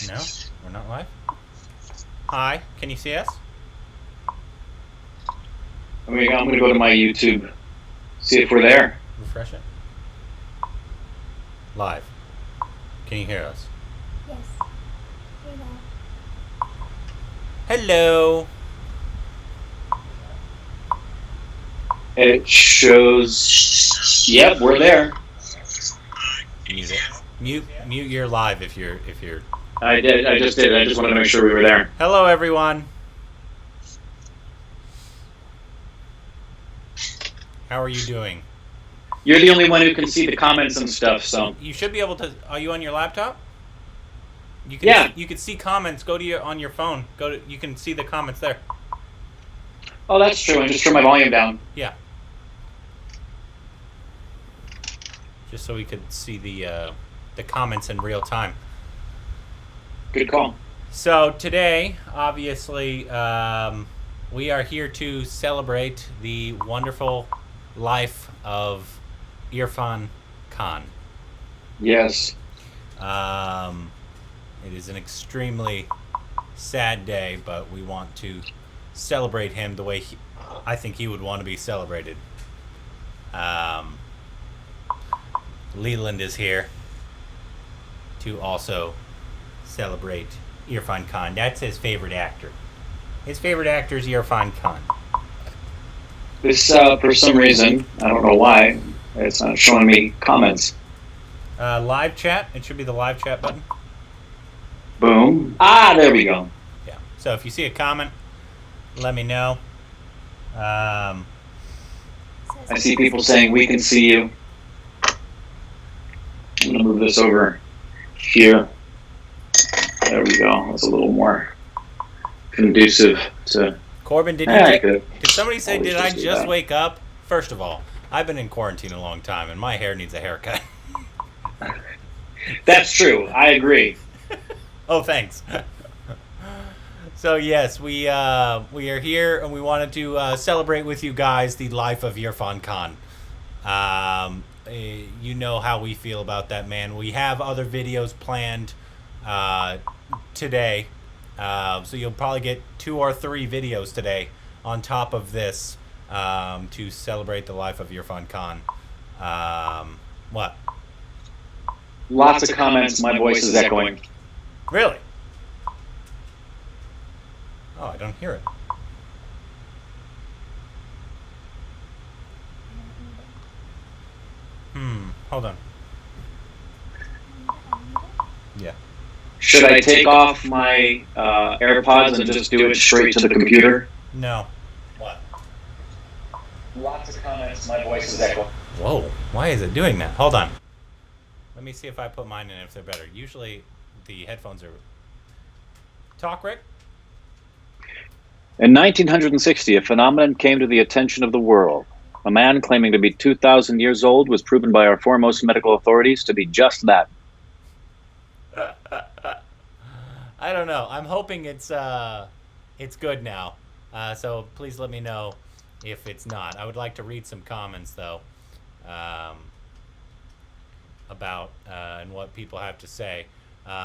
No, we're not live. Hi, can you see us? I'm gonna go to my YouTube, see if we're there. Refresh it. Live. Can you hear us? Yes. Hey Hello. It shows. Yep, we're there. Mute it. Mute your live if you're. I did. I just did. I just wanted to make sure we were there. Hello everyone. How are you doing? You're the only one who can see the comments and stuff. So You should be able to. Are you on your laptop? You can. yeah. You can see comments. Go to your on your phone. Go to. You can see the comments there. Oh, that's true. I just turned my volume down. Yeah. Just so we could see the comments in real time. Good call. So today, obviously, we are here to celebrate the wonderful life of Irrfan Khan. Yes. It is an extremely sad day, but we want to celebrate him the way I think he would want to be celebrated. Leland is here to also celebrate Irrfan Khan. That's his favorite actor. His favorite actor is Irrfan Khan. This for some reason, I don't know why, it's not showing me comments. Live chat. It should be the live chat button. Boom. Ah, there we go. Yeah. So if you see a comment, let me know. I see people saying we can see you. I'm gonna move this over here. There we go. That's a little more conducive to. Corbin, did somebody say, did I just wake up? First of all, I've been in quarantine a long time, and my hair needs a haircut. That's true. I agree. Oh, thanks. So yes, we are here, and we wanted to celebrate with you guys the life of Irrfan Khan. You know how we feel about that man. We have other videos planned today, so you'll probably get 2 or 3 videos today on top of this to celebrate the life of Irrfan Khan. What? Lots of comments. My voice is echoing. Really? Oh, I don't hear it. Hold on. Yeah. Should I take off my AirPods and just do it straight to the computer? No. What? Lots of comments. My voice is echoing. Whoa. Why is it doing that? Hold on. Let me see if I put mine in if they're better. Usually the headphones are... Talk, Rick? In 1960, a phenomenon came to the attention of the world. A man claiming to be 2,000 years old was proven by our foremost medical authorities to be just that. I don't know. I'm hoping it's good now. So please let me know if it's not. I would like to read some comments though, about and what people have to say,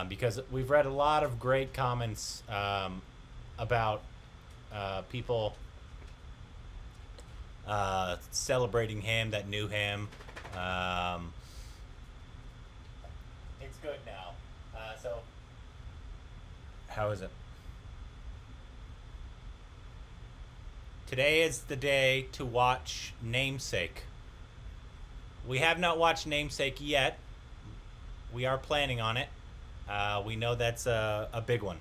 because we've read a lot of great comments about people celebrating him that knew him. It's good now. So, how is it? Today is the day to watch Namesake. We have not watched Namesake yet. We are planning on it. We know that's a big one.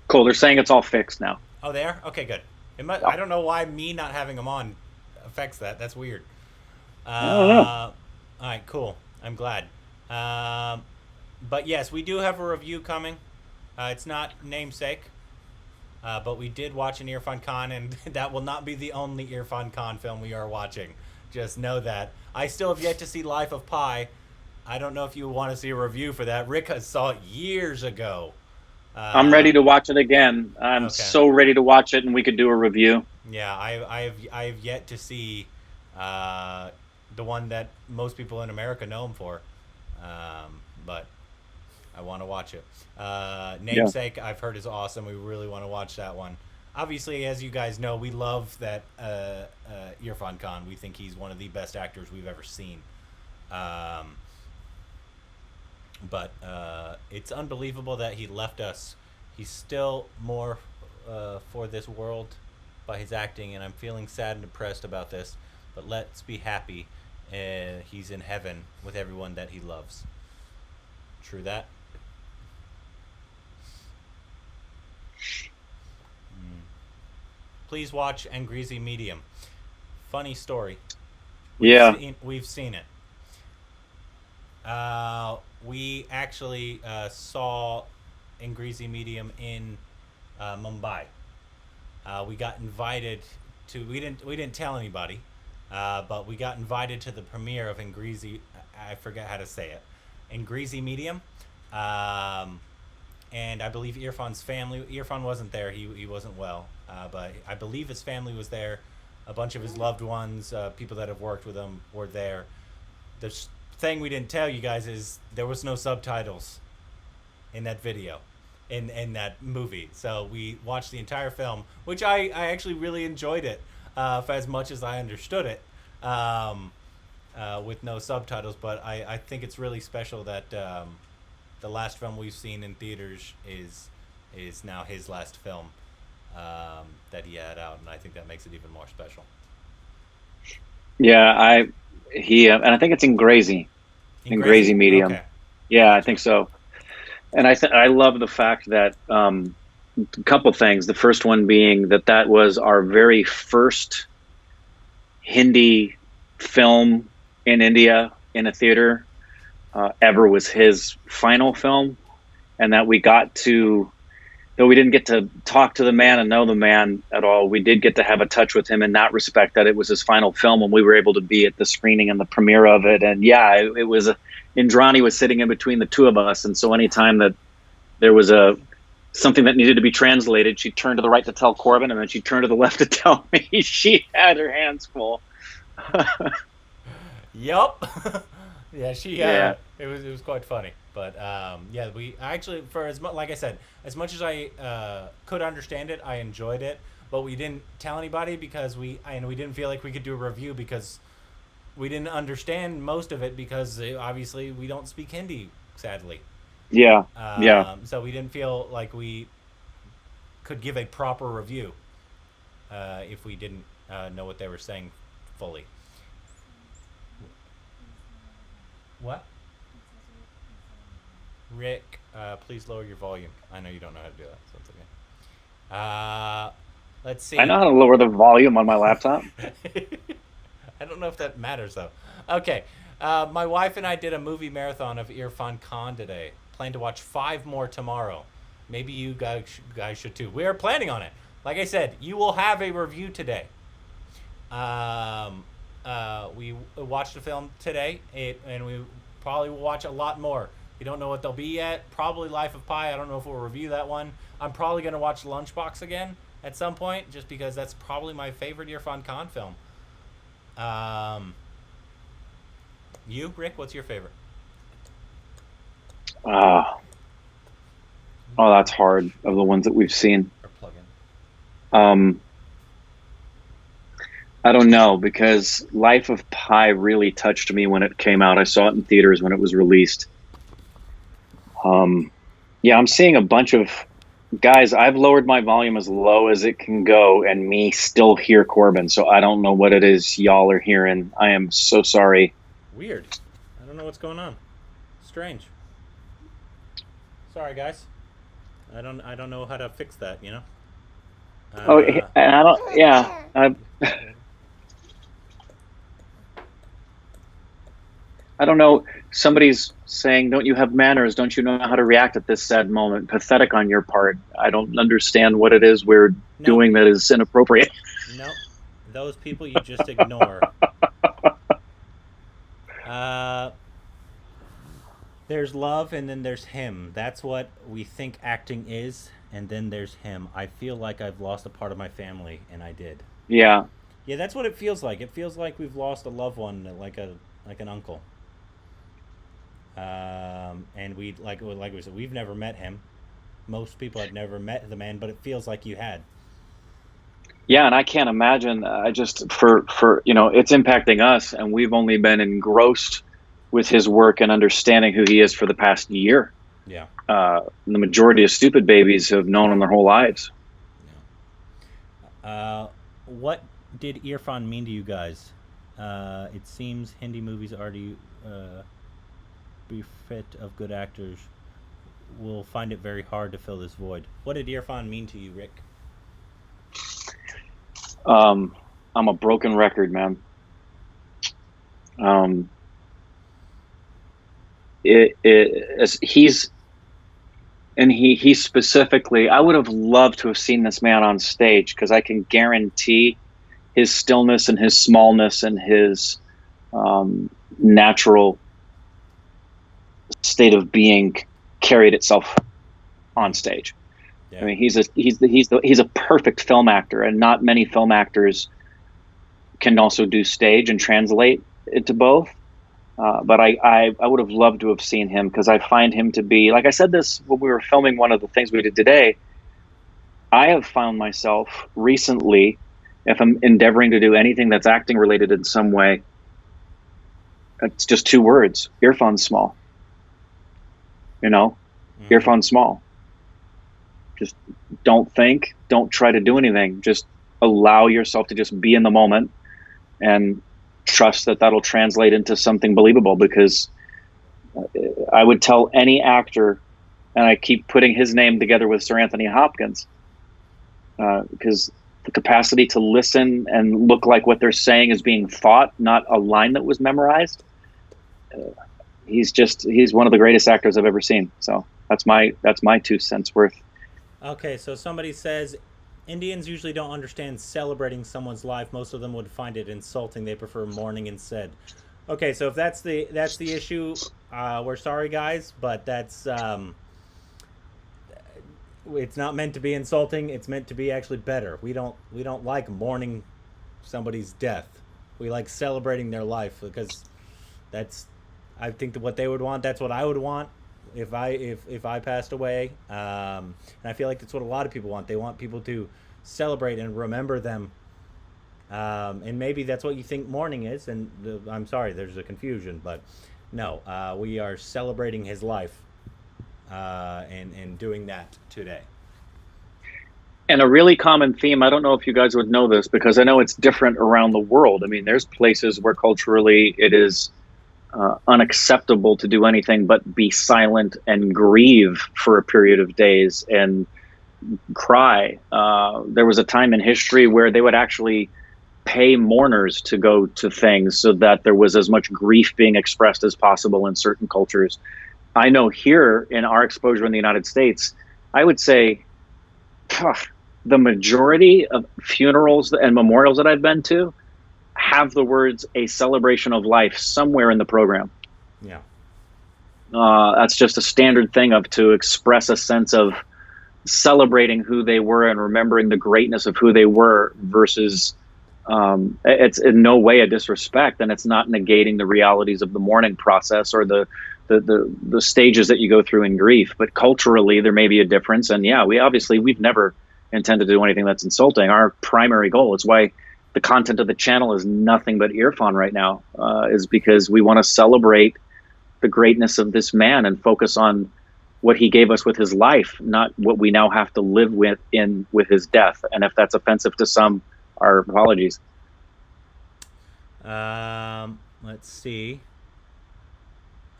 Cool. They're saying it's all fixed now. Oh, they are? Okay, good. I don't know why me not having them on affects that. That's weird. I don't know. All right, cool. I'm glad. But yes, we do have a review coming. It's not Namesake, but we did watch an Irrfan Khan, and that will not be the only Irrfan Khan film we are watching. Just know that. I still have yet to see Life of Pi. I don't know if you want to see a review for that. Rick saw it years ago. I'm ready to watch it again. I'm so ready to watch it, and we could do a review. Yeah, I have yet to see the one that most people in America know him for. But I want to watch it. Yeah. Namesake, I've heard is awesome. We really want to watch that one. Obviously, as you guys know, we love that Irrfan Khan. We think he's one of the best actors we've ever seen. But it's unbelievable that he left us. He's still more for this world by his acting, and I'm feeling sad and depressed about this. But let's be happy. He's in heaven with everyone that he loves. True that. Please watch Angreasy Medium. Funny story. Yeah. We've seen it. We actually saw Angreasy Medium in Mumbai. We got invited to. We didn't tell anybody, but we got invited to the premiere of Angreasy. I forget how to say it. Angreasy Medium. And I believe Irrfan's family. Irrfan wasn't there. He wasn't well. But I believe his family was there. A bunch of his loved ones, people that have worked with him, were there. The thing we didn't tell you guys is there was no subtitles in that video, in that movie. So we watched the entire film, which I actually really enjoyed it, for as much as I understood it, with no subtitles. But I think it's really special that the last film we've seen in theaters is now his last film that he had out, and I think that makes it even more special. Yeah, and I think it's in Grazy Medium. Okay. Yeah, I think so. And I love the fact that a couple things. The first one being that was our very first Hindi film in India in a theater ever, was his final film, and that we got to, though we didn't get to talk to the man and know the man at all, we did get to have a touch with him in that respect, that it was his final film, and we were able to be at the screening and the premiere of it. And yeah, it was Indrani was sitting in between the two of us, and so anytime that there was something that needed to be translated, she'd turn to the right to tell Corbin, and then she'd turn to the left to tell me. She had her hands full. Yup. Yeah, Yeah. It was quite funny. But yeah, we actually, for as much, like I said, as much as I could understand it, I enjoyed it. But we didn't tell anybody because we didn't feel like we could do a review because we didn't understand most of it, because obviously we don't speak Hindi, sadly. Yeah. Yeah. So we didn't feel like we could give a proper review if we didn't know what they were saying fully. What? Rick, please lower your volume. I know you don't know how to do that, so it's okay. Let's see. I know how to lower the volume on my laptop. I don't know if that matters, though. Okay. My wife and I did a movie marathon of Irrfan Khan today. Plan to watch 5 more tomorrow. Maybe you guys should too. We are planning on it. Like I said, you will have a review today. We watched the film today, and we probably will watch a lot more. We don't know what they'll be yet. Probably Life of Pi. I don't know if we'll review that one. I'm probably going to watch Lunchbox again at some point, just because that's probably my favorite Irrfan Khan film. You, Rick, what's your favorite? Oh, that's hard, of the ones that we've seen. Or plug in. I don't know, because Life of Pi really touched me when it came out. I saw it in theaters when it was released. Yeah, I'm seeing a bunch of guys. I've lowered my volume as low as it can go, and me still hear Corbin. So I don't know what it is y'all are hearing. I am so sorry. Weird. I don't know what's going on. Strange. Sorry, guys. I don't know how to fix that. You know. And I don't. Yeah. I don't know. Somebody's saying, "Don't you have manners? Don't you know how to react at this sad moment?" Pathetic on your part. I don't understand what it is we're doing that is inappropriate. No, those people you just ignore. There's love, and then there's him. That's what we think acting is, and then there's him. I feel like I've lost a part of my family, and I did. Yeah. Yeah, that's what it feels like. It feels like we've lost a loved one, like an uncle. And like we said, we've never met him. Most people had never met the man, but it feels like you had. Yeah, and I can't imagine. I just for it's impacting us, and we've only been engrossed with his work and understanding who he is for the past year. Yeah. The majority of stupid babies have known him their whole lives. What did Irrfan mean to you guys? It seems Hindi movies already bereft of good actors will find it very hard to fill this void. What did Irrfan mean to you, Rick? I'm a broken record, man. Um, he's and he specifically. I would have loved to have seen this man on stage because I can guarantee his stillness and his smallness and his natural state of being carried itself on stage. Yeah. I mean, he's a perfect film actor, and not many film actors can also do stage and translate it to both. But I would have loved to have seen him because I find him to be, like I said this when we were filming one of the things we did today. I have found myself recently, if I'm endeavoring to do anything that's acting related in some way, it's just two words: Irrfan small. You know, Irrfan small. Just don't think, don't try to do anything. Just allow yourself to just be in the moment and trust that that'll translate into something believable. Because I would tell any actor, and I keep putting his name together with Sir Anthony Hopkins, because the capacity to listen and look like what they're saying is being thought, not a line that was memorized. He's one of the greatest actors I've ever seen. So that's my 2 cents worth. Okay, so somebody says Indians usually don't understand celebrating someone's life. Most of them would find it insulting. They prefer mourning instead. Okay, so if that's the issue, we're sorry, guys, but that's it's not meant to be insulting. It's meant to be actually better. We don't like mourning somebody's death. We like celebrating their life because that's, I think, that what they would want. That's what I would want if I passed away. And I feel like that's what a lot of people want. They want people to celebrate and remember them. And maybe that's what you think mourning is. And I'm sorry, there's a confusion, but no, we are celebrating his life and doing that today. And a really common theme, I don't know if you guys would know this because I know it's different around the world. I mean, there's places where culturally it is unacceptable to do anything but be silent and grieve for a period of days and cry. There was a time in history where they would actually pay mourners to go to things so that there was as much grief being expressed as possible in certain cultures. I know here in our exposure in the United States, I would say the majority of funerals and memorials that I've been to have the words "a celebration of life" somewhere in the program. Yeah. That's just a standard thing to express a sense of celebrating who they were and remembering the greatness of who they were versus it's in no way a disrespect, and it's not negating the realities of the mourning process or the stages that you go through in grief. But culturally, there may be a difference. And yeah, we've never intended to do anything that's insulting. Our primary goal is why the content of the channel is nothing but Irrfan right now, is because we want to celebrate the greatness of this man and focus on what he gave us with his life, not what we now have to live with his death. And if that's offensive to some, our apologies. Let's see.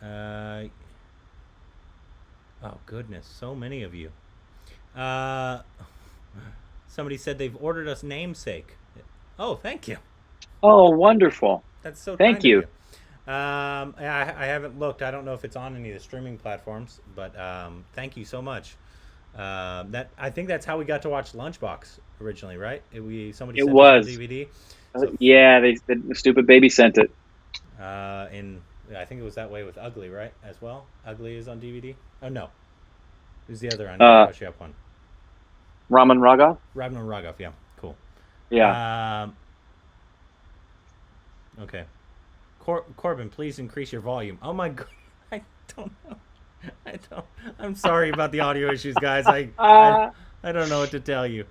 Oh goodness, so many of you. Somebody said they've ordered us namesake. Oh, thank you. Oh, wonderful. That's so thank kind you. Of you. I haven't looked. I don't know if it's on any of the streaming platforms, but thank you so much. I think that's how we got to watch Lunchbox originally, right? Somebody sent was us a DVD. So, yeah, the stupid baby sent it. I think it was that way with Ugly, right? As well, Ugly is on DVD. Oh no, who's the other one? One. Raman Raghav. Raman Raghav, yeah, cool. Yeah. Okay. Corbin, please increase your volume. Oh my god. don't know. I'm sorry about the audio issues, guys. I don't know what to tell you.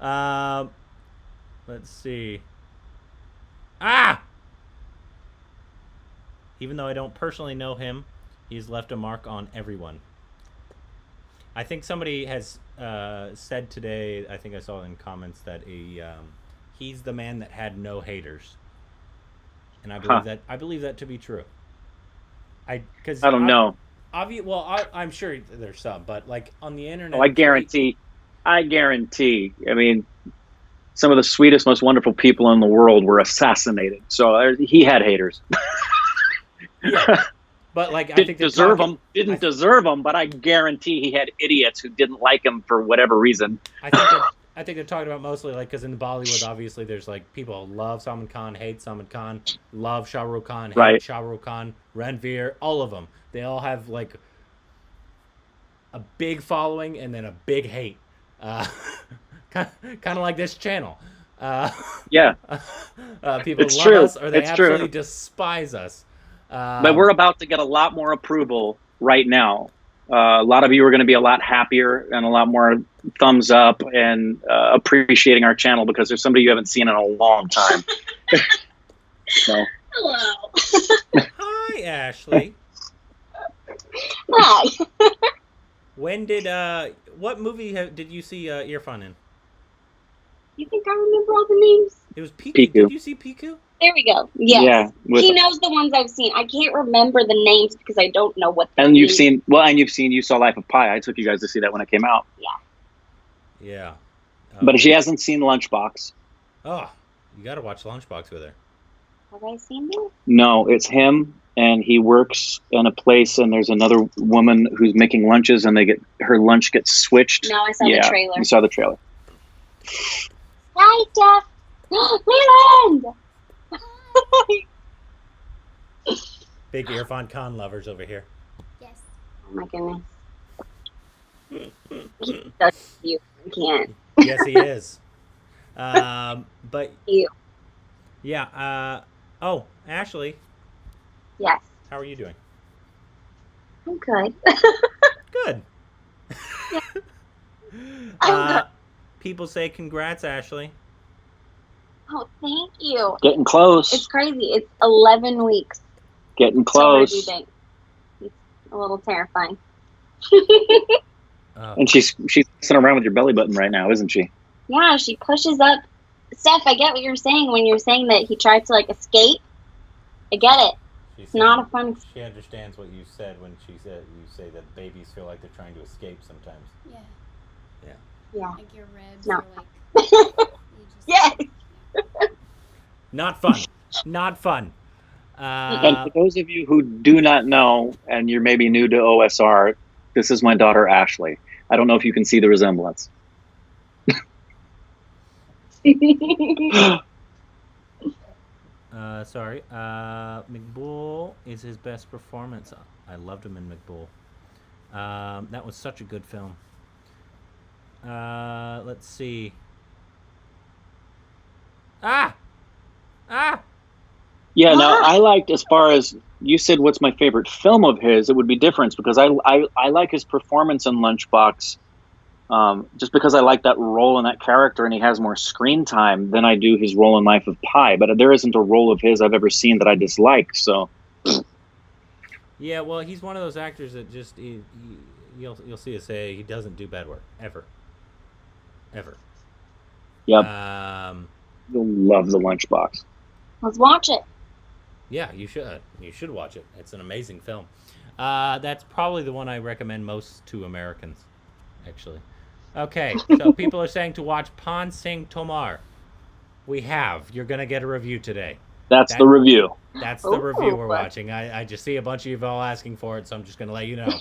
Let's see. Even though I don't personally know him, he's left a mark on everyone. I think somebody has said today, I think I saw in comments, that he's the man that had no haters. And I believe that to be true. I don't know. I'm sure there's some, but like on the internet. Oh, I guarantee. I mean, some of the sweetest, most wonderful people in the world were assassinated. So he had haters. Yeah. But like, Didn't deserve them, but I guarantee he had idiots who didn't like him for whatever reason. I think they're talking about mostly like, because in Bollywood, obviously, there's like people love Salman Khan, hate Salman Khan, love Shah Rukh Khan, hate Shah Rukh Khan, Ranveer, all of them. They all have like a big following and then a big hate. Kind of like this channel. Yeah. People it's love true. us or they it's absolutely true. despise us. But we're about to get a lot more approval right now. A lot of you are going to be a lot happier and a lot more thumbs up and appreciating our channel because there's somebody you haven't seen in a long time. So. Hello. Hi, Ashley. Hi. When did what movie did you see Irrfan in? You think I remember all the names? It was Piku. Piku. Did you see Piku? There we go. Yes. Yeah. He knows the ones I've seen. I can't remember the names because I don't know what they And mean. you saw Life of Pi. I took you guys to see that when it came out. Yeah. But she hasn't seen Lunchbox. Oh, you got to watch Lunchbox with her. Have I seen it? No, it's him, and he works in a place, and there's another woman who's making lunches, and her lunch gets switched. No, I saw the trailer. You saw the trailer. Hi, Jeff. Leland! Big Irrfan Khan lovers over here. Yes. Oh my goodness. He does you. I can't. Yes, he is. But You. yeah. Oh, Ashley, Yes. how are you doing? I'm good. Good. I'm good. People say congrats, Ashley. Oh, thank you. Getting close. It's crazy. It's 11 weeks. Getting till her due close. date. It's a little terrifying. And she's messing around with your belly button right now, isn't she? Yeah, she pushes up. Steph, I get what you're saying when you're saying that he tried to like escape. I get it. It's not a fun. She understands what you said when you say that babies feel like they're trying to escape sometimes. Yeah. Yeah. Yeah. Like your ribs No. are like. You just, Yes. Not fun. Not fun. And for those of you who do not know, and you're maybe new to OSR, this is my daughter Ashley. I don't know if you can see the resemblance. Sorry. McBool is his best performance. I loved him in McBool. That was such a good film. Let's see. Yeah, no, I liked, as far as you said, what's my favorite film of his, it would be different because I like his performance in Lunchbox just because I like that role and that character, and he has more screen time than I do his role in Life of Pi. But there isn't a role of his I've ever seen that I dislike. So, yeah, well, he's one of those actors that just you'll see us say he doesn't do bad work ever. yep, You'll love the Lunchbox. Let's watch it. Yeah, you should. You should watch it. It's an amazing film. That's probably the one I recommend most to Americans, actually. Okay, so people are saying to watch Pan Singh Tomar. We have. You're going to get a review today. That's the review. That's the review we're Ooh. watching. I just see a bunch of you all asking for it, so I'm just going to let you know.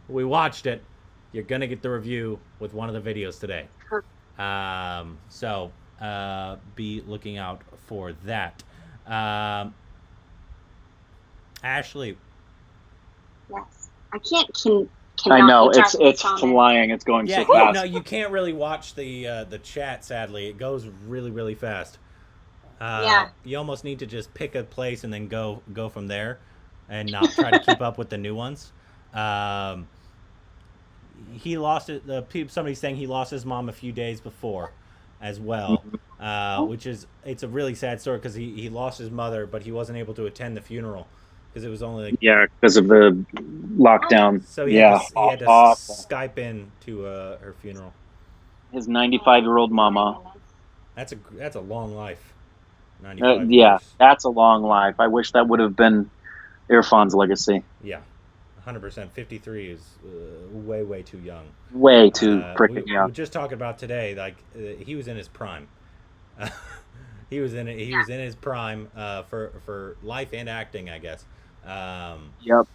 We watched it. You're going to get the review with one of the videos today. So be looking out for that. Ashley. Yes. I cannot I know, keep track of it's the comments. flying. It's going Yeah, so fast. no, you can't really watch the chat, sadly. It goes really, really fast. Yeah. You almost need to just pick a place and then go from there and not try to keep up with the new ones. Um, he lost it. Somebody's saying he lost his mom a few days before, as well, it's a really sad story because he lost his mother, but he wasn't able to attend the funeral because it was only like Yeah, because of the lockdown. so he Yeah, had to awful. Skype in to her funeral. His 95-year-old mama. That's a long life. 95 Yeah, years. that's a long life. I wish that would have been Irrfan's legacy. Yeah, 100%. 53 is way too young. Way too freaking we young. were just talking about today, like he was in his prime. He was in his prime for life and acting, I guess. Yep.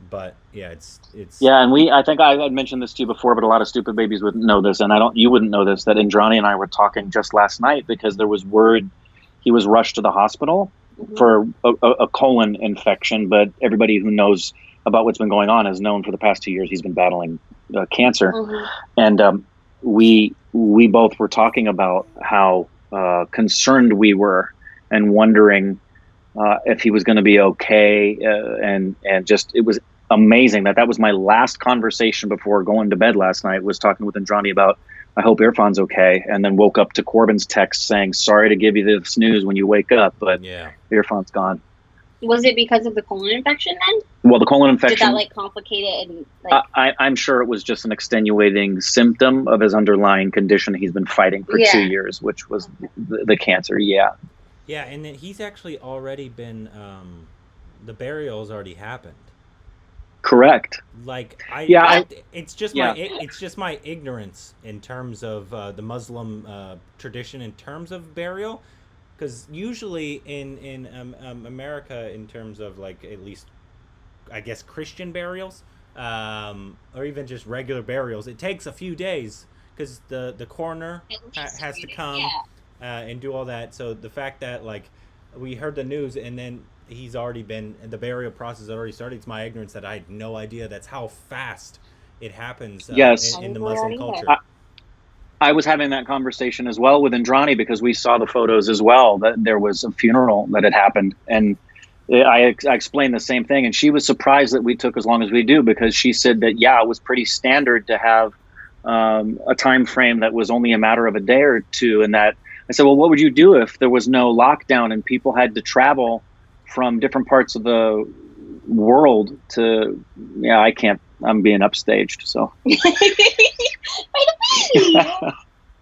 But yeah, it's Yeah, and I think I had mentioned this to you before, but a lot of stupid babies wouldn't know this, and you wouldn't know this, that Indrani and I were talking just last night because there was word he was rushed to the hospital for a colon infection, but everybody who knows about what's been going on has known for the past 2 years he's been battling cancer, and we both were talking about how concerned we were and wondering if he was going to be okay, and just it was amazing that was my last conversation before going to bed last night, was talking with Indrani about I hope Irrfan's okay, and then woke up to Corbin's text saying sorry to give you this news when you wake up, but yeah, Irrfan's gone. Was it because of the colon infection then? Well, the colon infection, did that like complicate it? And like I'm sure it was just an extenuating symptom of his underlying condition he's been fighting for 2 years, which was the cancer. Yeah, and then he's actually already been the burial's already happened. Correct. Like it's just my ignorance in terms of the Muslim tradition in terms of burial, because usually in America, in terms of like at least I guess Christian burials, or even just regular burials, it takes a few days because the coroner has to come and do all that. So the fact that like we heard the news and then the burial process had already started. It's my ignorance that I had no idea that's how fast it happens in the Muslim culture. I was having that conversation as well with Indrani because we saw the photos as well, that there was a funeral that had happened. And I explained the same thing. And she was surprised that we took as long as we do, because she said that, it was pretty standard to have a time frame that was only a matter of a day or two. And that I said, well, what would you do if there was no lockdown and people had to travel from different parts of the world to, I can't, I'm being upstaged, so.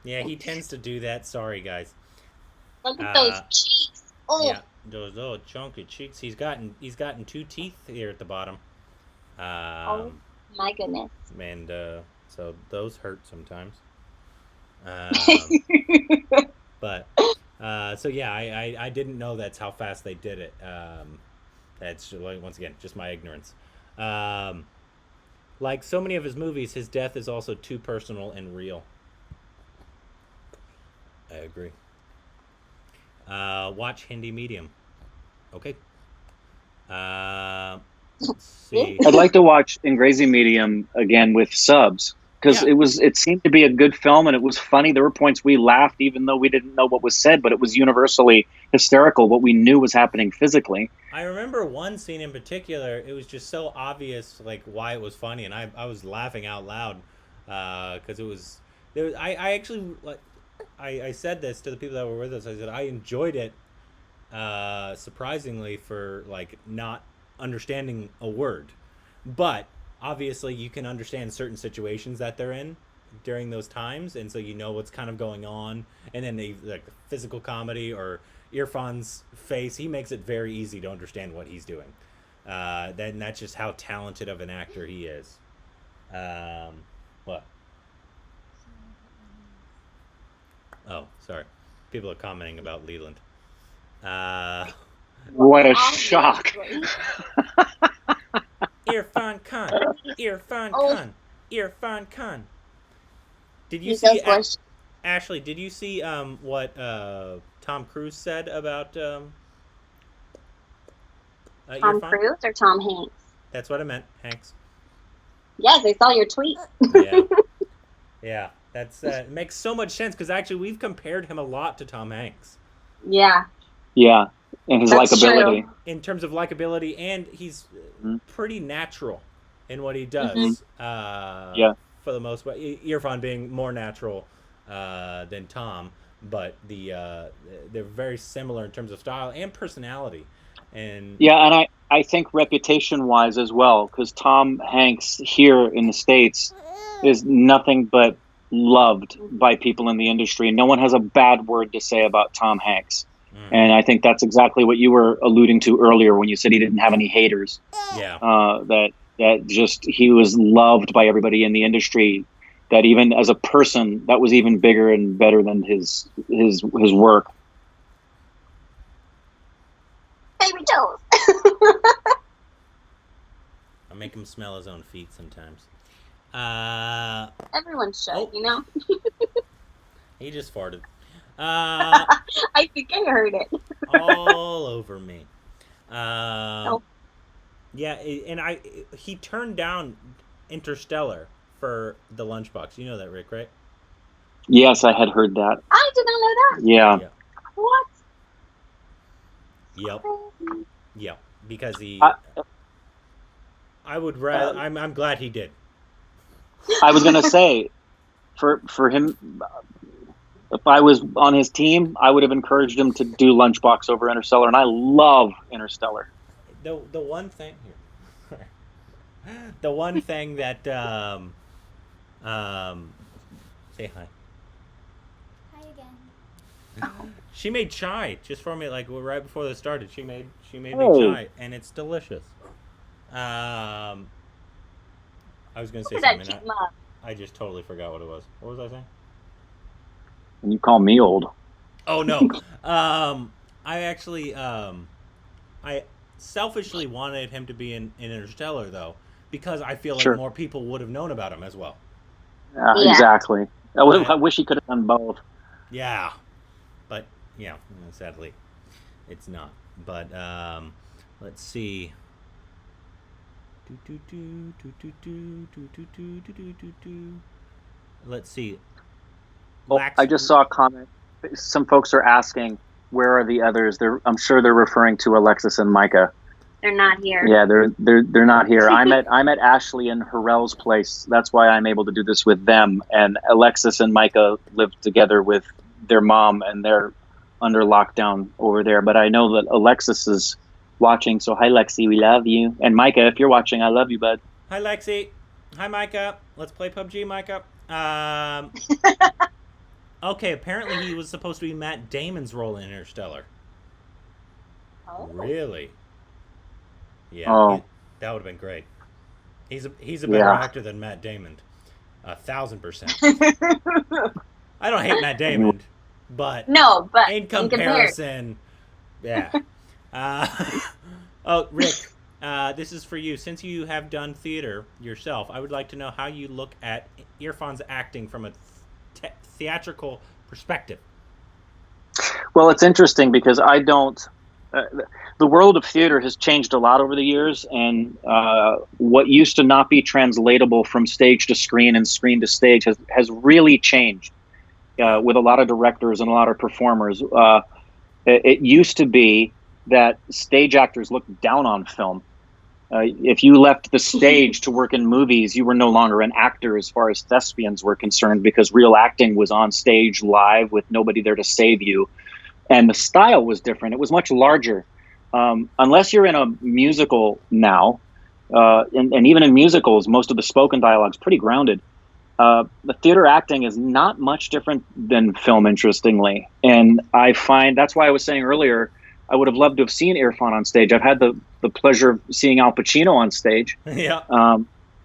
Yeah, he tends to do that. Sorry, guys. Look at those cheeks. Oh. Yeah, those little chunky cheeks. He's gotten 2 teeth here at the bottom. Oh, my goodness. And so those hurt sometimes. But so yeah, I didn't know that's how fast they did it. That's once again just my ignorance. Like so many of his movies, his death is also too personal and real. I agree. Watch Hindi Medium. Okay. Let's see. I'd like to watch Ingrezi Medium again with subs, because it seemed to be a good film and it was funny. There were points we laughed even though we didn't know what was said, but it was universally hysterical what we knew was happening physically. I remember one scene in particular. It was just so obvious like why it was funny, and I was laughing out loud because I actually like I said this to the people that were with us. I said I enjoyed it surprisingly for like not understanding a word, but obviously you can understand certain situations that they're in during those times, and so you know what's kind of going on. And then they like physical comedy or Irrfan's face, he makes it very easy to understand what he's doing. Then that's just how talented of an actor he is. What? Oh, sorry. People are commenting about Leland. What a shock. Irrfan Khan. Irrfan Khan. Irrfan Khan. Did you see Ashley, did you see what Tom Cruise said about Tom Irrfan? Cruise or Tom Hanks? That's what I meant, Hanks. Yes, I saw your tweet. Yeah. That's it makes so much sense because actually we've compared him a lot to Tom Hanks. Yeah. Yeah, and his likability. True. In terms of likability, and he's pretty natural in what he does. Yeah. For the most part, Irrfan being more natural than Tom, but they're very similar in terms of style and personality. And Yeah, and I think reputation-wise as well, because Tom Hanks here in the States is nothing but loved by people in the industry. No one has a bad word to say about Tom Hanks. And I think that's exactly what you were alluding to earlier when you said he didn't have any haters. yeah, That just he was loved by everybody in the industry. That even as a person, that was even bigger and better than his work. Baby toes. I make him smell his own feet sometimes. Everyone should, Oh. you know? He just farted. I think I heard it. All over me. Oh. Yeah, and he turned down Interstellar for the lunchbox. You know that, Rick, right? Yes, I had heard that. I did not know that. Yeah. Yeah. What? Yep. Yep. Because I- I would rather. I'm glad he did. I was gonna say, for him, if I was on his team, I would have encouraged him to do Lunchbox over Interstellar, and I love Interstellar. The one thing here, the one thing that say hi. Hi again. She made chai just for me, like right before this started. She made me Hey. chai, and it's delicious. I was gonna say Look at that something. cute mug. I just totally forgot what it was. What was I saying? And you call me old. Oh no. I actually I selfishly wanted him to be in Interstellar though, because I feel like Sure. more people would have known about him as well. Yeah. Exactly. I wish he could have done both. Yeah. But yeah, sadly it's not. But let's see. Let's see. Oh, I just saw a comment. Some folks are asking, where are the others? I'm sure they're referring to Alexis and Micah. They're not here. Yeah, they're not here. I'm at Ashley and Harrell's place. That's why I'm able to do this with them. And Alexis and Micah live together with their mom, and they're under lockdown over there. But I know that Alexis is watching. So hi, Lexi, we love you. And Micah, if you're watching, I love you, bud. Hi, Lexi. Hi, Micah. Let's play PUBG, Micah. Okay, apparently he was supposed to be Matt Damon's role in Interstellar. Oh. Really? Yeah. Oh. That would have been great. He's a better Yeah. actor than Matt Damon. 1,000%. I don't hate Matt Damon, but No, but in in comparison. comparison, yeah. Oh, Rick, this is for you. Since you have done theater yourself, I would like to know how you look at Irrfan's acting from a theatrical perspective. Well, it's interesting because I don't. The world of theater has changed a lot over the years, and what used to not be translatable from stage to screen and screen to stage has really changed with a lot of directors and a lot of performers. It used to be that stage actors looked down on film. If you left the stage to work in movies, you were no longer an actor as far as thespians were concerned, because real acting was on stage live with nobody there to save you. And the style was different. It was much larger. Unless you're in a musical now, and even in musicals, most of the spoken dialogue is pretty grounded. The theater acting is not much different than film, interestingly. And I find that's why I was saying earlier, I would have loved to have seen Irrfan on stage. I've had the pleasure of seeing Al Pacino on stage. Yeah.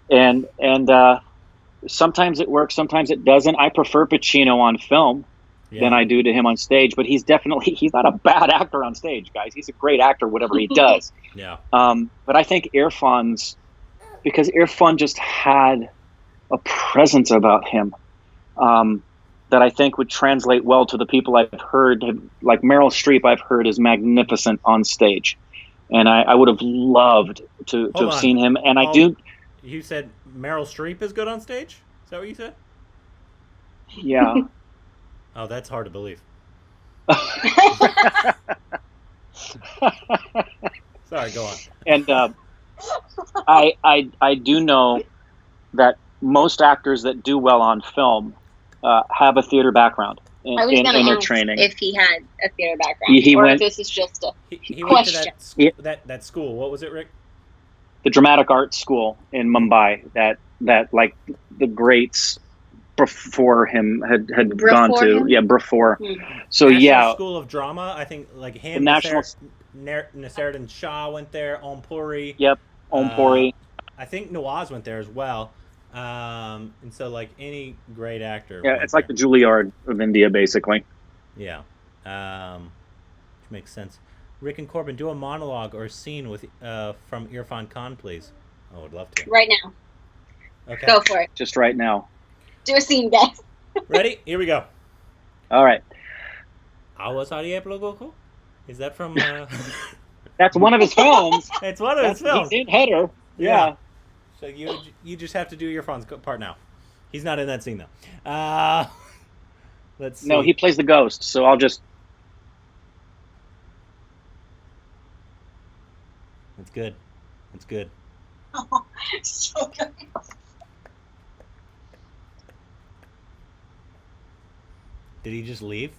And sometimes it works, sometimes it doesn't. I prefer Pacino on film than I do to him on stage, but he's not a bad actor on stage, guys. He's a great actor, whatever he does. Yeah. But I think because Irrfan just had a presence about him that I think would translate well to the people I've heard, like Meryl Streep, I've heard is magnificent on stage. And I would have loved to have seen him. And I do. You said Meryl Streep is good on stage? Is that what you said? Yeah. Oh, that's hard to believe. Sorry, go on. And I do know that most actors that do well on film have a theater background I was in going their to ask training. if he had a theater background, He or went- if this is just a He went to question. that school. What was it, Rick? The dramatic arts school in Mumbai that like the greats before him had gone Before to. him? Yeah, before. Hmm. So National yeah, School of Drama. I think like him, the National. Naseruddin Shah went there. Om Puri. Yep, Om Puri. I think Nawaz went there as well. And so like any great actor. Yeah, went it's like there. the Juilliard of India, basically. Yeah. Which makes sense. Rick and Corbin, do a monologue or a scene with from Irrfan Khan, please. I would love to. Right now. Okay. Go for it. Just right now. Do a scene, guys. Ready? Here we go. All right. Awas Ariye Blogoku? Is that from? That's one of his films. It's one of his films. He's in Header. Yeah. So you just have to do Irrfan's part now. He's not in that scene though. Let's see. No, he plays the ghost. So I'll just. It's good. It's good. So good. Did he just leave?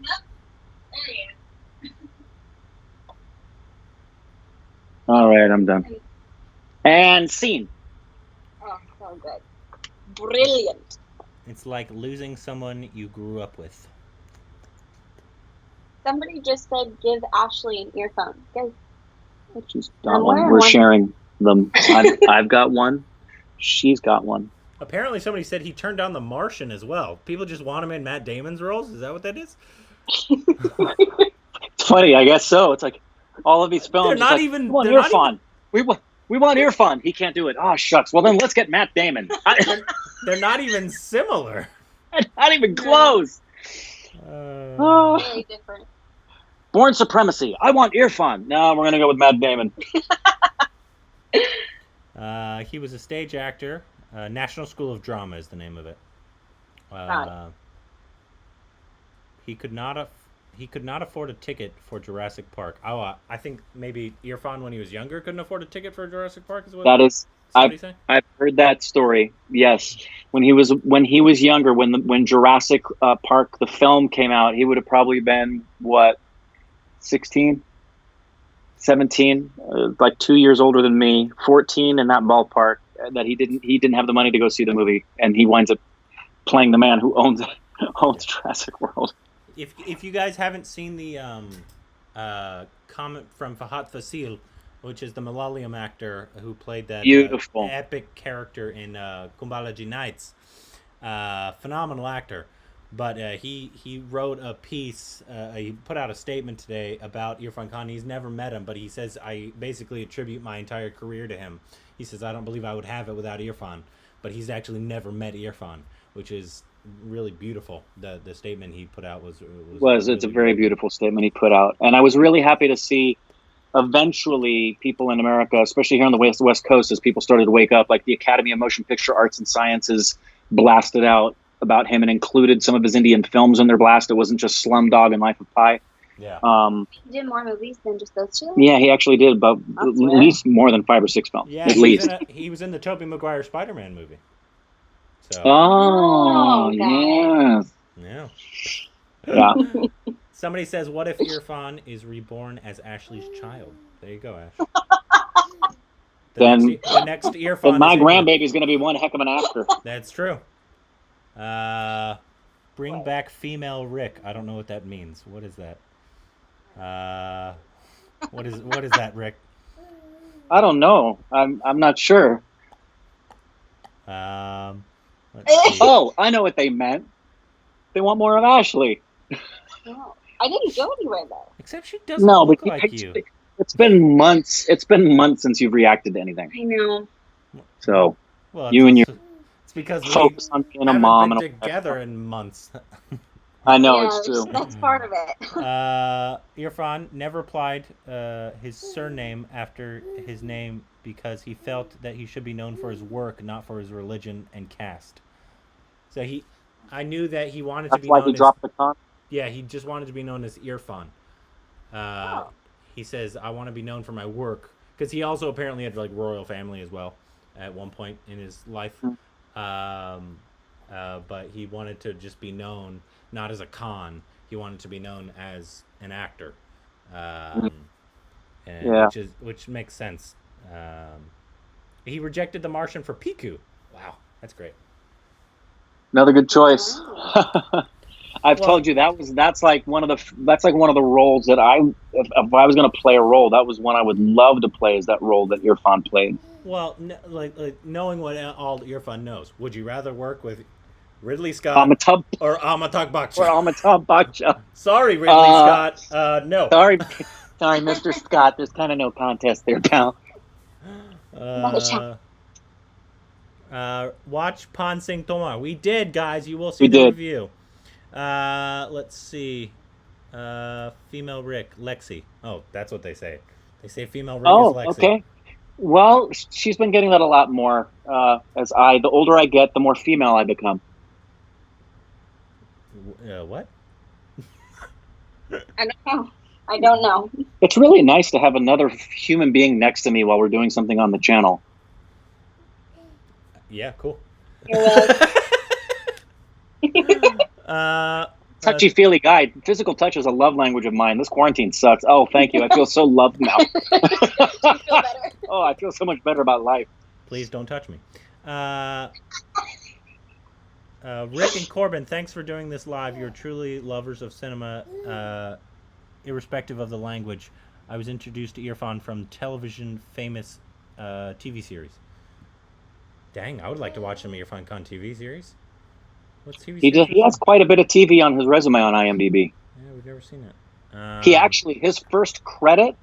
There he is. All right, I'm done. And scene. Oh, so good. Brilliant. It's like losing someone you grew up with. Somebody just said give Ashley an earphone. Guys, She's I'm got one. wearing We're one. sharing them. I've got one. She's got one. Apparently, somebody said he turned down The Martian as well. People just want him in Matt Damon's roles. Is that what that is? It's funny, I guess so. It's like all of these films. They're it's not like, even- We want they're not Irrfan. We want Irrfan. He can't do it. Oh shucks. Well then let's get Matt Damon. They're not even similar. Not even close. Oh. very different. Born Supremacy. I want Irrfan. No, we're gonna go with Matt Damon. He was a stage actor. National School of Drama is the name of it. He could not afford a ticket for Jurassic Park. Oh, I think maybe Irrfan when he was younger couldn't afford a ticket for Jurassic Park. Is what That is. somebody say? I've heard that story. Yes, when he was younger, when Jurassic Park the film came out, he would have probably been what, 16, 17, like 2 years older than me, 14 in that ballpark. That he didn't have the money to go see the movie, and he winds up playing the man who owns Jurassic World. If you guys haven't seen the comment from Fahad Fasil, which is the Malayalam actor who played that Beautiful. epic character in Kumbalaji Nights, phenomenal actor. But he wrote a piece, he put out a statement today about Irrfan Khan. He's never met him, but he says, I basically attribute my entire career to him. He says, I don't believe I would have it without Irrfan. But he's actually never met Irrfan, which is really beautiful. The statement he put out was It's a very beautiful statement he put out. And I was really happy to see eventually people in America, especially here on the West Coast, as people started to wake up, like the Academy of Motion Picture Arts and Sciences blasted out about him and included some of his Indian films in their blast. It wasn't just Slumdog and Life of Pi. Yeah. He did more movies than just those two? Yeah, he actually did, but at least more than 5 or 6 films. Yeah, at least. He was in the Tobey Maguire Spider-Man movie. So, Oh, Okay. yes. yeah. Yeah. Somebody says, what if Irrfan is reborn as Ashley's child? There you go, Ash. Then- the next Irrfan But my is India. grandbaby's going to be one heck of an actor. That's true. Bring back female Rick. I don't know what that means. What is that? What is that, Rick? I don't know. I'm not sure. Let's see. Oh, I know what they meant. They want more of Ashley. No. I didn't go anywhere, though. Except she doesn't No, look but like you. it's been months. It's been months since you've reacted to anything. I know. So Well, you and your it's because we focus on being a haven't mom been and together in months. I know Yeah, it's true. That's part of it. Irrfan never applied his surname after his name because he felt that he should be known for his work, not for his religion and caste. So I knew that he wanted to That's be why known he as, dropped the con. yeah, he just wanted to be known as Irrfan. He says, I want to be known for my work, because he also apparently had like royal family as well at one point in his life. But he wanted to just be known not as a Khan. He wanted to be known as an actor, and which makes sense. He rejected The Martian for Piku. Wow, that's great. Another good choice. I've told you that's like one of the roles that if I was going to play a role, that was one I would love to play, is that role that Irrfan played. Well, like knowing what all Irrfan knows, would you rather work with Ridley Scott or Amitabh Bachchan? Sorry, Ridley Scott. No. Sorry, Mr. Scott. There's kind of no contest there, pal. Watch Pan Singh Tomar. We did, guys. You will see the review. Let's see. Female Rick, Lexi. Oh, that's what they say. They say female Rick is Lexi. Okay. Well, she's been getting that a lot more. The older I get, the more female I become. What? I don't know. It's really nice to have another human being next to me while we're doing something on the channel. Yeah, cool. Touchy-feely guy. Physical touch is a love language of mine. This quarantine sucks. Oh, thank you. I feel so loved now. Oh, I feel so much better about life. Please don't touch me. Rick and Corbin, thanks for doing this live. You're truly lovers of cinema, irrespective of the language. I was introduced to Irrfan from television famous TV series. Dang, I would like to watch some Irrfan Khan TV series. What TV series? He has quite a bit of TV on his resume on IMDb. Yeah, we've never seen it. He actually, his first credit,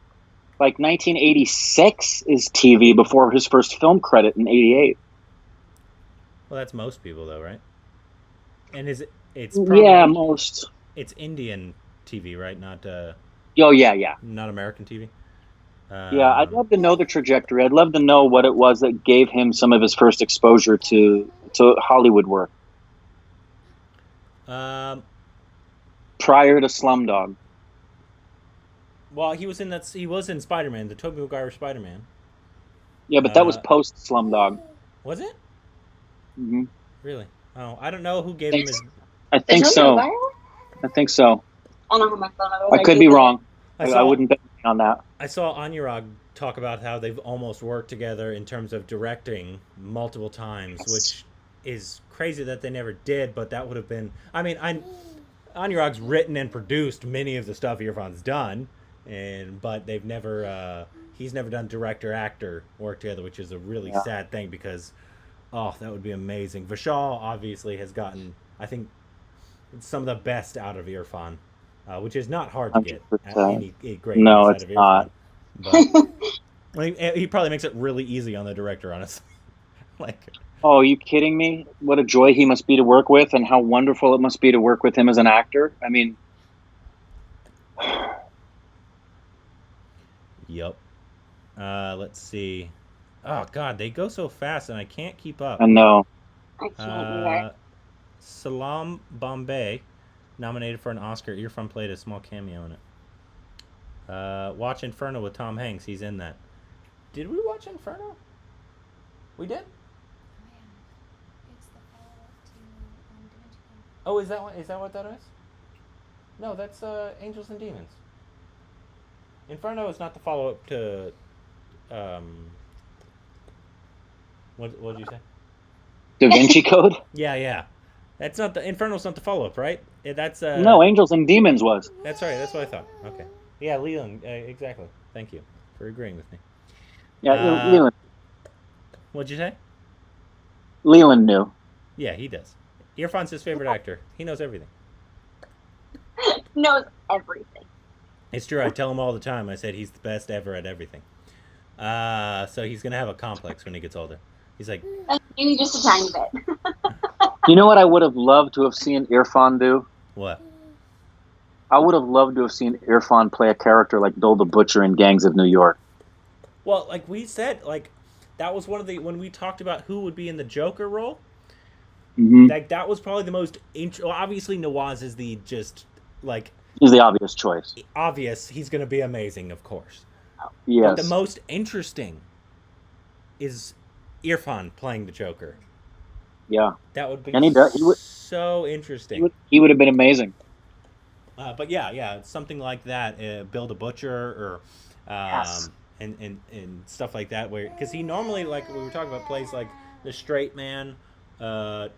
like 1986, is TV before his first film credit in 88. Well, that's most people, though, right? And it's most. It's Indian TV, right? Not not American TV. I'd love to know the trajectory. I'd love to know what it was that gave him some of his first exposure to Hollywood work. Prior to Slumdog. Well, he was in Spider-Man, the Tobey Maguire Spider-Man. Yeah, but that was post Slumdog. Was it? Mm-hmm. Really? Oh, I don't know who gave him his. I think so. I think so. I don't have my phone. I could be wrong. I wouldn't bet on that. I saw Anurag talk about how they've almost worked together in terms of directing multiple times, which is crazy that they never did, but that would have been... I mean, Anurag's written and produced many of the stuff Irrfan's done, but they've never... he's never done director-actor work together, which is a really sad thing because, that would be amazing. Vishal obviously has gotten, I think, some of the best out of Irrfan, which is not hard to get any great No, it's not. But, he probably makes it really easy on the director, honestly. Oh, are you kidding me? What a joy he must be to work with, and how wonderful it must be to work with him as an actor. I mean... Yep. Let's see. Oh, God, they go so fast, and I can't keep up. I know. I can't either. Salam Bombay, nominated for an Oscar. Irrfan played a small cameo in it. Watch Inferno with Tom Hanks. He's in that. Did we watch Inferno? We did? Oh, is that what that is? No, that's Angels and Demons. Inferno is not the follow-up to what did you say? Da Vinci Code? Yeah. That's not the Inferno's not the follow-up, right? That's No, Angels and Demons was. That's right. That's what I thought. Okay. Yeah, Leland. Exactly. Thank you for agreeing with me. Yeah, Leland. What'd you say? Leland knew. Yeah, he does. Irrfan's his favorite actor. He knows everything. Knows everything. It's true. I tell him all the time. I said he's the best ever at everything. So he's gonna have a complex when he gets older. He's like, maybe just a tiny bit. You know what I would have loved to have seen Irrfan do? What? I would have loved to have seen Irrfan play a character like Bill the Butcher in Gangs of New York. Well, like we said, that was one of the when we talked about who would be in the Joker role. Mm-hmm. That was probably the most obviously Nawaz is he's the obvious choice. Obvious, he's going to be amazing, of course. Yes. But the most interesting is Irrfan playing the Joker. Yeah. That would be And he would so interesting. he would have been amazing. But yeah, something like that. Bill the Butcher or Yes. and stuff like that. Where because he normally, like we were talking about, plays like the straight man or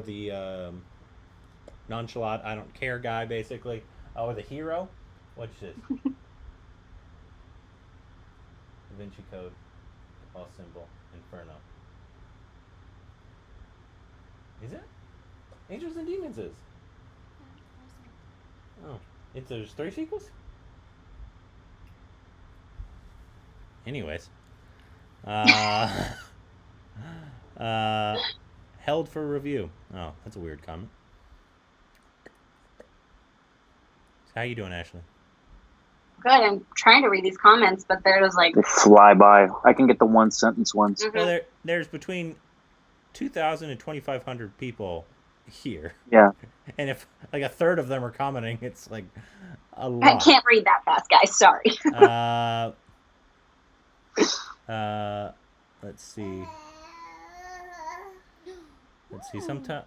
the nonchalant, I don't care guy, basically, or the hero. What's this? Da Vinci Code, Lost Symbol, Inferno. Is it? Angels and Demons is. Oh, there's 3 sequels. Anyways, held for review. Oh, that's a weird comment. How you doing, Ashley? Good. I'm trying to read these comments, but they're just like They fly by. I can get the one sentence ones. Mhm. Well, there's between 2,000 and 2,500 people here, Yeah. and if like a third of them are commenting, it's like a I lot. can't read that fast, guys. Sorry. Let's see. Sometimes.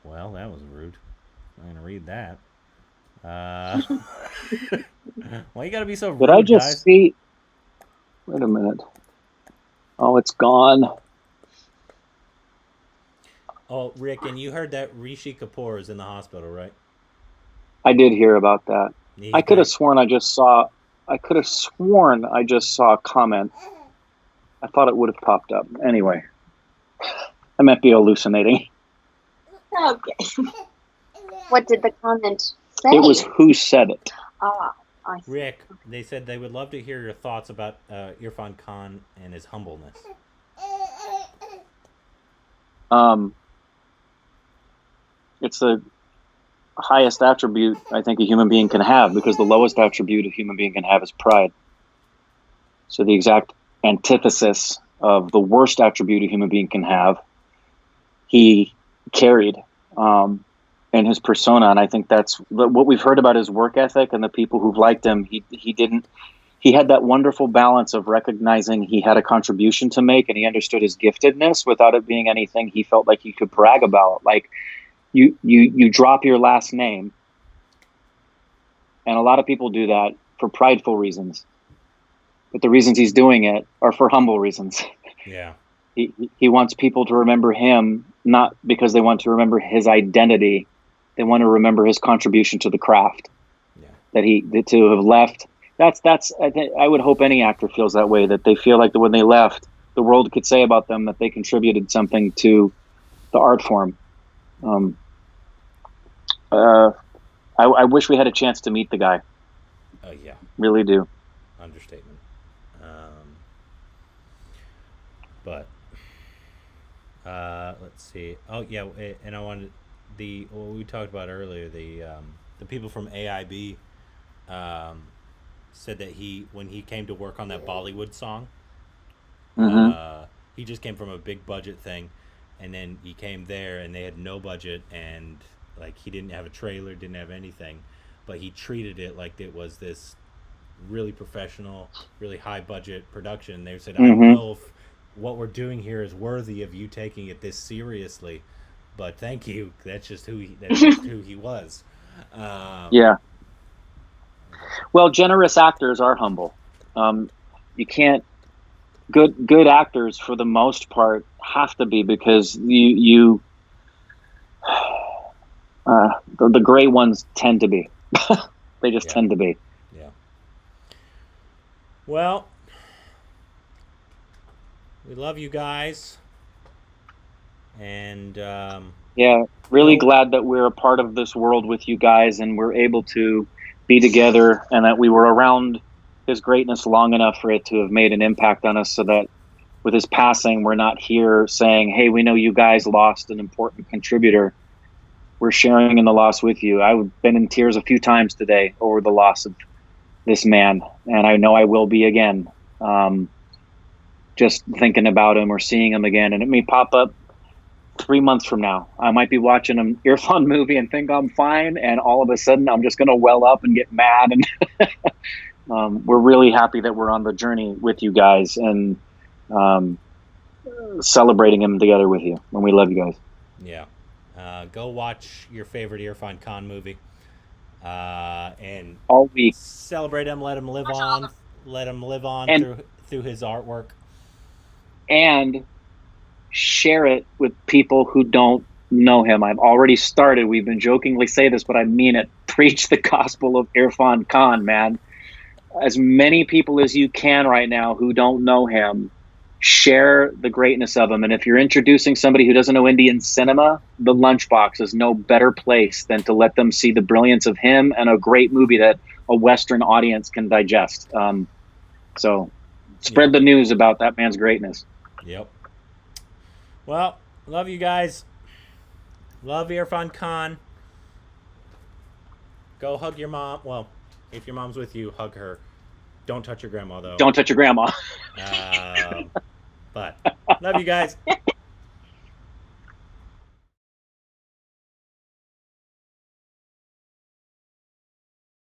Well, that was rude. I'm gonna read that. Why you gotta be so rude, Did I just guys? see? Wait a minute. Oh, it's gone. Oh, Rick, and you heard that Rishi Kapoor is in the hospital, right? I did hear about that. He's I could have back. sworn I just saw a comment. I thought it would have popped up. Anyway, I might be hallucinating. Okay. What did the comment say? It was who said it. Ah, I see. Rick, they said they would love to hear your thoughts about Irrfan Khan and his humbleness. It's the highest attribute I think a human being can have, because the lowest attribute a human being can have is pride. So the exact antithesis of the worst attribute a human being can have, he carried in his persona. And I think that's what we've heard about his work ethic and the people who've liked him. He had that wonderful balance of recognizing he had a contribution to make, and he understood his giftedness without it being anything he felt like he could brag about. Like you drop your last name, and a lot of people do that for prideful reasons, but the reasons he's doing it are for humble reasons. Yeah. He wants people to remember him, not because they want to remember his identity. They want to remember his contribution to the craft. Yeah. To have left. I would hope any actor feels that way, that they feel like that when they left, the world could say about them that they contributed something to the art form. I wish we had a chance to meet the guy. Oh yeah. Really do. Understatement. But let's see. Oh yeah, and I wanted what we talked about earlier. The people from AIB said that when he came to work on that Bollywood song, he just came from a big budget thing, and then he came there and they had no budget, and like he didn't have a trailer, didn't have anything, but he treated it like it was this really professional, really high budget production. They said, I don't know if what we're doing here is worthy of you taking it this seriously, but thank you. That's just who he was. Yeah. Well, generous actors are humble. You can't. Good actors, for the most part, have to be, because the great ones tend to be. They just tend to be. Yeah. Well, we love you guys, and really glad that we're a part of this world with you guys, and we're able to be together, and that we were around his greatness long enough for it to have made an impact on us, so that with his passing, we're not here saying, hey, we know you guys lost an important contributor. We're sharing in the loss with you. I've been in tears a few times today over the loss of this man, and I know I will be again. Just thinking about him or seeing him again, and it may pop up 3 months from now, I might be watching an Irrfan movie and think I'm fine, and all of a sudden I'm just going to well up and get mad. And we're really happy that we're on the journey with you guys and celebrating him together with you. And we love you guys. Yeah. Go watch your favorite Irrfan Khan movie. And All week. celebrate him. Let him live on. Let him live on And- through his artwork. And share it with people who don't know him. I've already started. We've been jokingly say this, but I mean it. Preach the gospel of Irrfan Khan, man. As many people as you can right now who don't know him, share the greatness of him. And if you're introducing somebody who doesn't know Indian cinema, the lunchbox is no better place than to let them see the brilliance of him and a great movie that a Western audience can digest. So spread the news about that man's greatness. Yep. Well, love you guys. Love Irrfan Khan. Go hug your mom. Well, if your mom's with you, hug her. Don't touch your grandma, though. Don't touch your grandma. But love you guys.